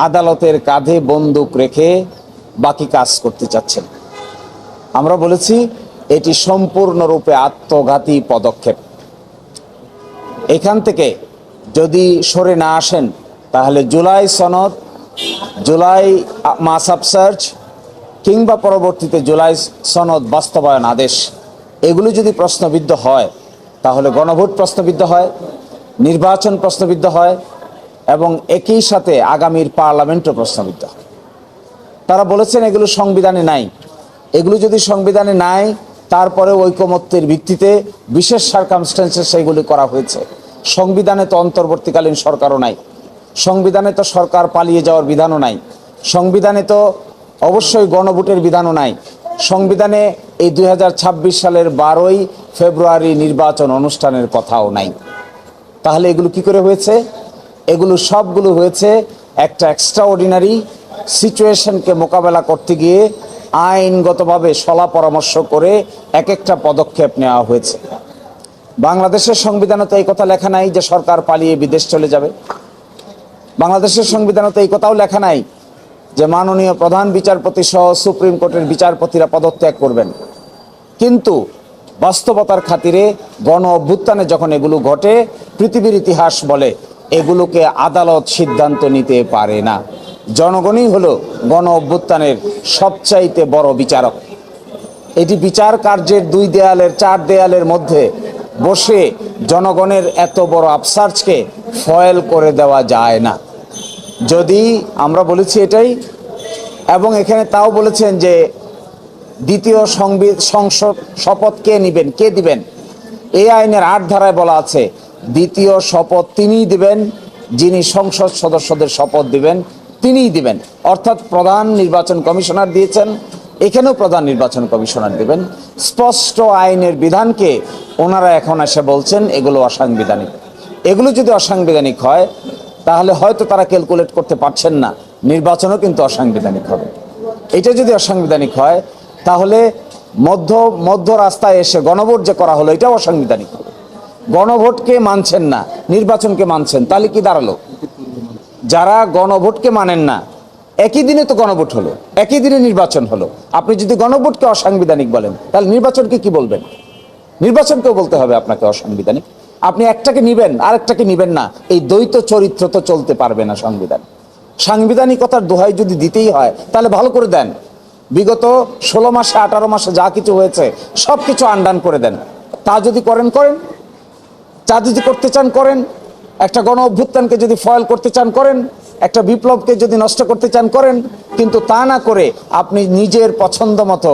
আদালতের কাঁধে বন্দুক রেখে বাকি কাজ করতে চাচ্ছেন। আমরা বলেছি এটি সম্পূর্ণরূপে আত্মঘাতী পদক্ষেপ। এখান থেকে যদি সরে না আসেন তাহলে জুলাই সনদ, জুলাই মাস সার্চ কিংবা পরবর্তীতে জুলাই সনদ বাস্তবায়ন আদেশ এগুলো যদি প্রশ্নবিদ্ধ হয় তাহলে গণভোট প্রশ্নবিদ্ধ হয়, নির্বাচন প্রশ্নবিদ্ধ হয় এবং একই সাথে আগামীর পার্লামেন্টও প্রশ্নবিদ্ধ হয়। তারা বলেছেন এগুলো সংবিধানে নাই। এগুলো যদি সংবিধানে নাই তারপরে ঐকমত্যের ভিত্তিতে বিশেষ সার্কামস্ট্যান্সে সেগুলি করা হয়েছে। সংবিধানে তো অন্তর্বর্তীকালীন সরকারও নাই, সংবিধানে তো সরকার পালিয়ে যাওয়ার বিধানও নাই, সংবিধানে তো অবশ্যই গণভোটের বিধানও নাই, সংবিধানে এই 2026 সালের 12ই ফেব্রুয়ারি নির্বাচন অনুষ্ঠানের কথাও নাই। তাহলে এগুলো কি করে হয়েছে? এগুলো সবগুলো হয়েছে একটা এক্সট্রাঅর্ডিনারি সিচুয়েশনকে মোকাবেলা করতে গিয়ে আইনগতভাবে সলা পরামর্শ করে এক একটা পদক্ষেপ নেওয়া হয়েছে। বাংলাদেশের সংবিধানে তো এই কথা লেখা নাই যে সরকার পালিয়ে বিদেশ চলে যাবে। বাংলাদেশের সংবিধানে তো এই কথাও লেখা নাই যে মাননীয় প্রধান বিচারপতি সহ সুপ্রিম কোর্টের বিচারপতিরা পদত্যাগ করবেন। কিন্তু বাস্তবতার খাতিরে গণ অভ্যুত্থানে যখন এগুলো ঘটে, পৃথিবীর ইতিহাস বলে এগুলোকে আদালত সিদ্ধান্ত নিতে পারে না। জনগণই হলো গণ অভ্যুত্থানের সবচাইতে বড় বিচারক। এটি বিচার কার্যের 2 দেয়ালের 4 দেয়ালের মধ্যে বসে জনগণের এত বড় আফসার্সকে ফয়েল করে দেওয়া যায় না। যদি আমরা বলেছি এটাই, এবং এখানে তাও বলেছেন যে দ্বিতীয় সংসদ শপথ কে নেবেন, কে দিবেন? এই আইনের 8 ধারায় বলা আছে দ্বিতীয় শপথ তিনিই দিবেন, যিনি সংসদ সদস্যদের শপথ দিবেন তিনিই দিবেন। অর্থাৎ প্রধান নির্বাচন কমিশনার দিয়েছেন, এখানেও প্রধান নির্বাচন কমিশনার দিবেন। স্পষ্ট আইনের বিধানকে ওনারা এখন এসে বলছেন এগুলো অসাংবিধানিক। এগুলো যদি অসাংবিধানিক হয় তাহলে হয়তো তারা ক্যালকুলেট করতে পারছেন না নির্বাচনও কিন্তু অসাংবিধানিক হবে। এটা যদি অসাংবিধানিক হয় তাহলে মধ্য রাস্তায় এসে গণভোট যে করা হলো এটাও অসাংবিধানিক হবে। গণভোটকে মানছেন না, নির্বাচনকে মানছেন, তাহলে কি দাঁড়ালো? যারা গণভোটকে মানেন না, একই দিনে তো গণভোট হলো, একই দিনে নির্বাচন হলো। আপনি যদি গণভোটকে অসাংবিধানিক বলেন তাহলে নির্বাচনকে কি বলবেন? নির্বাচনকেও বলতে হবে আপনাকে অসাংবিধানিক। আপনি একটাকে নিবেন আরেকটাকে নিবেন না, এই দ্বৈত চরিত্র তো চলতে পারবে না সংবিধান। সাংবিধানিকতার দোহাই যদি দিতেই হয় তাহলে ভালো করে দেন। বিগত 16 মাসে 18 মাসে যা কিছু হয়েছে সব কিছু আন্ডান করে দেন। তা যদি করেন করেন, তা যদি করতে চান করেন, একটা গণ অভ্যুত্থানকে যদি ফয়েল করতে চান করেন, একটা বিপ্লবকে যদি নষ্ট করতে চান করেন, কিন্তু তা না করে আপনি নিজের পছন্দ মতো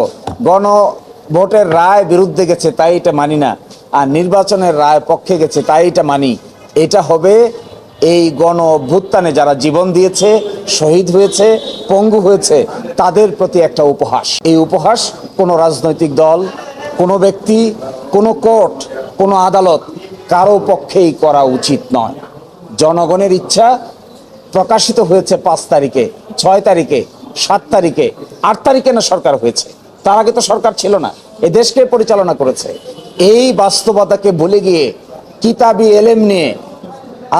গণভোটের রায় বিরুদ্ধে গেছে তাই এটা মানি না, আর নির্বাচনের রায় পক্ষে গেছে তাই এটা মানি। এটা হবে এই গণ অভ্যুত্থানে যারা জীবন দিয়েছে, শহীদ হয়েছে, পঙ্গু হয়েছে তাদের প্রতি একটা উপহাস। এই উপহাস কোনো রাজনৈতিক দল, কোনো ব্যক্তি, কোনো কোর্ট, কোনো আদালত কারো পক্ষেই করা উচিত নয়। জনগণের ইচ্ছা প্রকাশিত হয়েছে 5 তারিখে, 6 তারিখে, 7 তারিখে, 8 তারিখে না সরকার হয়েছে। তার আগে তো সরকার ছিল না, এ দেশকে পরিচালনা করেছে। এই বাস্তবতাকে ভুলে গিয়ে কিতাবি এলেম নিয়ে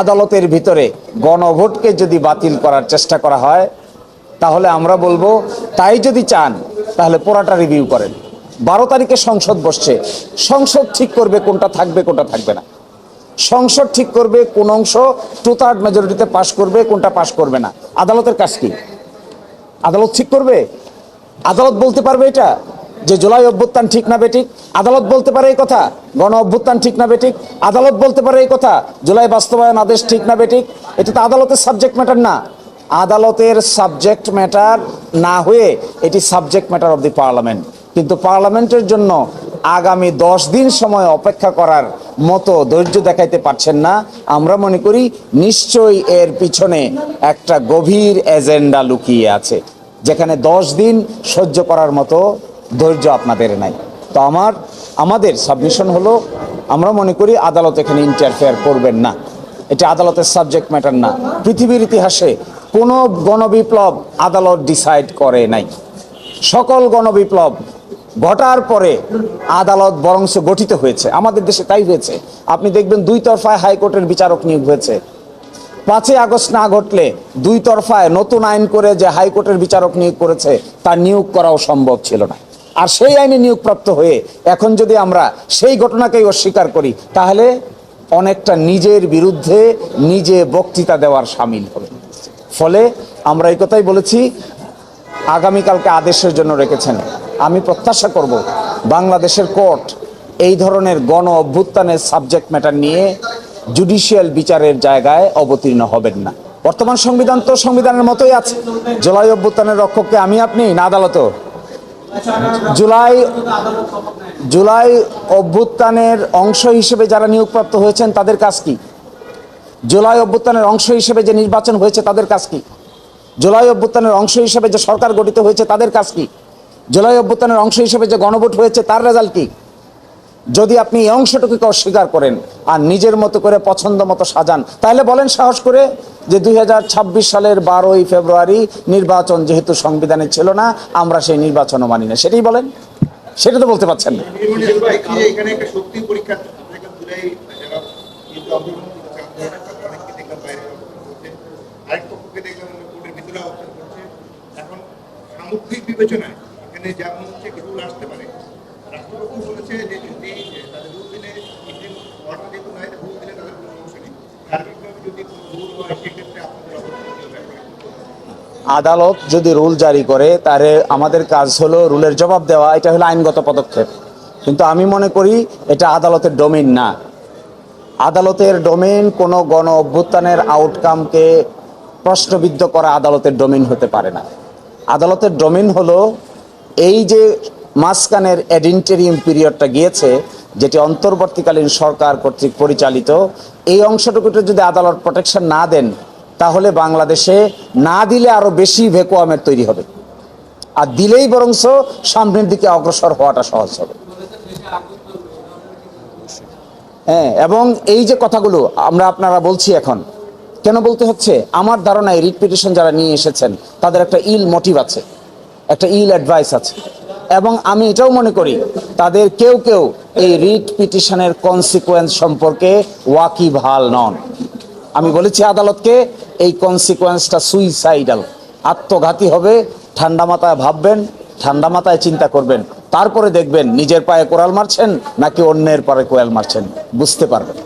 আদালতের ভিতরে গণভোটকে যদি বাতিল করার চেষ্টা করা হয় তাহলে আমরা বলবো তাই যদি চান তাহলে পুরাটা রিভিউ করেন। 12 তারিখে সংসদ বসছে, সংসদ ঠিক করবে কোনটা থাকবে কোনটা থাকবে না। সংসদ ঠিক করবে কোন অংশ 2/3 মেজরিটিতে পাশ করবে, কোনটা পাশ করবে না। আদালতের কাজ কি? আদালত ঠিক করবে? আদালত বলতে পারবে এটা যে জুলাই অভ্যুত্থান ঠিক না বেঠিক? আদালত বলতে পারে এই কথা গণ অভ্যুত্থান ঠিক না বেঠিক? আদালত বলতে পারে এই কথা জুলাই বাস্তবায়ন আদেশ ঠিক না বেঠিক? এটা তো আদালতের সাবজেক্ট ম্যাটার না। আদালতের সাবজেক্ট ম্যাটার না হয়ে এটি subject matter of the parliament. কিন্তু পার্লামেন্টের জন্য আগামী 10 দিন সময় অপেক্ষা করার মতো ধৈর্য দেখাইতে পারছেন না। আমরা মনে করি নিশ্চয়ই এর পিছনে একটা গভীর এজেন্ডা লুকিয়ে আছে, যেখানে 10 দিন সহ্য করার মতো ধৈর্য আপনাদের নাই। তো আমাদের সাবমিশন হলো, আমরা মনে করি আদালত এখানে ইন্টারফেয়ার করবেন না। এটা আদালতের সাবজেক্ট ম্যাটার না। পৃথিবীর ইতিহাসে কোনো গণবিপ্লব আদালত ডিসাইড করে নাই। সকল গণবিপ্লব ঘটার পরে আদালত বরংস গঠিত হয়েছে। আমাদের দেশে তাই হয়েছে। আপনি দেখবেন 2 তরফায় হাইকোর্টের বিচারক নিয়োগ হয়েছে, 5ই আগস্ট না ঘটলে দুই তরফায় নতুন আইন করে যে হাইকোর্টের বিচারক নিয়োগ করেছে তা নিয়োগ করাও সম্ভব ছিল না। আর সেই আইনে নিয়োগপ্রাপ্ত হয়ে এখন যদি আমরা সেই ঘটনাকেই অস্বীকার করি, তাহলে অনেকটা নিজের বিরুদ্ধে নিজে বক্তৃতা দেওয়ার শামিল হবে। ফলে আমরা এই কথাই বলেছি, আগামীকালকে আদেশের জন্য রেখেছেন। আমি প্রত্যাশা করব বাংলাদেশের কোর্ট এই ধরনের গণ অভ্যুত্থানের সাবজেক্ট ম্যাটার নিয়ে জুডিশিয়াল বিচারের জায়গায় অবতীর্ণ হবেন না। বর্তমান সংবিধান তো সংবিধানের মতোই আছে। জুলাই অভ্যুত্থানের রক্ষককে আমি আপনি না আদালতও। জুলাই অভ্যুত্থানের অংশ হিসেবে যারা নিয়োগপ্রাপ্ত হয়েছেন তাদের কাজ কি? জুলাই অভ্যুত্থানের অংশ হিসেবে যে নির্বাচন হয়েছে তাদের কাজ কি? জুলাই অভ্যুত্থানের অংশ হিসেবে যে সরকার গঠিত হয়েছে তাদের কাজ কি? জুলাই অভ্যুত্থানের অংশ হিসেবে যে গণভোট হয়েছে তার রেজাল্ট কি? যদি আপনি এই অংশটুকুকে অস্বীকার করেন আর নিজের মতো করে পছন্দ মতো সাজান, তাহলে বলেন সাহস করে যে 2026 সালের 12ই ফেব্রুয়ারি নির্বাচন যেহেতু সংবিধানে ছিল না, আমরা সেই নির্বাচনও মানি না, সেটাই বলেন। সেটা তো বলতে পারছেন না। বিবেচনায় এখানে যেমন হচ্ছে রুল আসতে পারে, রাষ্ট্রপতি বলেছে যে যদি তাদের রুল দিলে অর্ডার যেহেতু নাই, রুল দিলে তাদের কোনো সমস্যা নেই। সার্বিকভাবে যদি কোনো রুল হয় সেক্ষেত্রে আপনাদের আদালত যদি রুল জারি করে, তাহলে আমাদের কাজ হলো রুলের জবাব দেওয়া, এটা হলো আইনগত পদক্ষেপ। কিন্তু আমি মনে করি এটা আদালতের ডোমেইন না। আদালতের ডোমেইন কোনো গণ অভ্যুত্থানের আউটকামকে প্রশ্নবিদ্ধ করা আদালতের ডোমেইন হতে পারে না। আদালতের ডোমেইন হলো এই যে মাঝখানের অ্যাডিন্টেরিয়াম পিরিয়ডটা গিয়েছে, যেটি অন্তর্বর্তীকালীন সরকার কর্তৃক পরিচালিত, এই অংশটুকুতে যদি আদালত প্রোটেকশন না দেন, তাহলে বাংলাদেশে না দিলে আরো বেশি ভ্যাকুয়ামের তৈরি হবে, আর দিলেই বরংস সামনের দিকে অগ্রসর হওয়াটা সহজ হবে। হ্যাঁ, এবং এই যে কথাগুলো আপনারা বলছি এখন কেন বলতে হচ্ছে, আমার ধারণায় রিট পিটিশন যারা নিয়ে এসেছেন তাদের একটা ইল মোটিভ আছে, একটা ইল অ্যাডভাইস আছে, এবং আমি এটাও মনে করি তাদের কেউ কেউ এই রিট পিটিশনের কনসিকুয়েন্স সম্পর্কে ওয়াকিবহাল নন। আমি বলেছি আদালতকে এই কনসিকুয়েন্সটা সুইসাইডাল, আত্মঘাতী হবে। ঠান্ডা মাথায় ভাববেন, ঠান্ডা মাথায় চিন্তা করবেন, তারপরে দেখবেন নিজের পায়ে কোরাল মারছেন নাকি অন্যের পায়ে কোরাল মারছেন, বুঝতে পারবেন।